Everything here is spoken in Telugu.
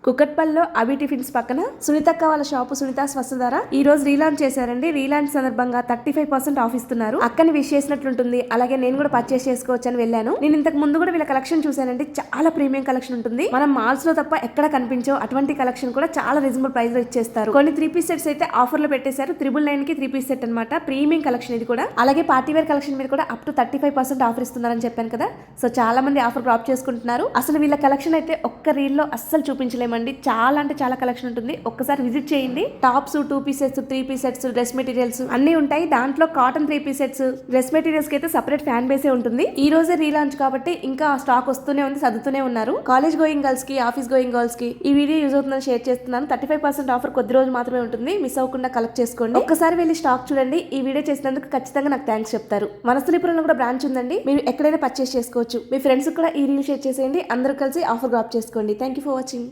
కుకట్పల్లిలో అభి టిఫిన్స్ పక్కన సునీతక్క వాళ్ళ షాపు సునీతాస్ వసుధార ఈ రోజు రీలాంచ్ చేశారండి. రీలాంచ్ సందర్భంగా 35% ఆఫ్ ఇస్తున్నారు. అక్కని విష్ చేసినట్లుంటుంది. అలాగే నేను కూడా పర్చేస్ చేసుకోవచ్చు అని వెళ్ళాను. నేను ఇంతకు ముందు కూడా వీళ్ళ కలెక్షన్ చూసానండి. చాలా ప్రీమియం కలెక్షన్ ఉంటుంది. మనం మాల్స్ లో తప్ప ఎక్కడ కనిపించో అటువంటి కలెక్షన్ కూడా చాలా రీజనబుల్ ప్రైస్ లో ఇచ్చేస్తారు. కొన్ని 3 పీస్ సెట్స్ అయితే ఆఫర్ లో పెట్టేశారు. 999 కి 3 పీస్ సెట్ అనమాట. ప్రీమియం కలెక్షన్ ఇది కూడా. అలాగే పార్టీ వేర్ కలెక్షన్ మీద కూడా అప్ టు 35% ఆఫర్ ఇస్తున్నారని చెప్పాను కదా. సో చాలా మంది ఆఫర్ డ్రాప్ చేసుకుంటున్నారు. అసలు వీళ్ళ కలెక్షన్ అయితే ఒక్క రీల్ లో అస్సలు చూపించలేము. చాలా అంటే చాలా కలెక్షన్ ఉంటుంది. ఒక్కసారి విజిట్ చేయండి. Tops, 2 piece sets, 3 piece sets, dress materials అన్ని ఉంటాయి. దాంట్లో cotton 3 piece sets, dress materials కి అయితే సెపరేట్ ఫ్యాన్ బేసే ఉంటుంది. ఈ రోజే రీలాంచ్ కాబట్టి ఇంకా స్టాక్ వస్తూనే ఉంది, సర్దుతూనే ఉన్నారు. కాలేజ్ గోయింగ్ గర్ల్స్ కి, ఆఫీస్ గోయింగ్ గర్ల్స్ కి ఈ వీడియో యూజ్ అవుతుందని షేర్ చేస్తున్నాను. 35% ఆఫర్ కొద్ది రోజు మాత్రమే ఉంటుంది. మిస్ అవ్వకుండా కలెక్ట్ చేసుకోండి. ఒక్కసారి వెళ్ళి స్టాక్ చూడండి. ఈ వీడియో చేసినందుకు ఖచ్చితంగా నాకు థ్యాంక్స్ చెప్తారు. వనస్థలిపురంలో కూడా బ్రాంచ్ ఉందండి. మీరు ఎక్కడైనా పర్చేస్ చేసుకోవచ్చు. మీ ఫ్రెండ్స్ కూడా ఈ రీల్ షేర్ చేసేయండి. అందరూ కలిసి ఆఫర్ డ్రాప్ చేసుకోండి. Thank you for watching.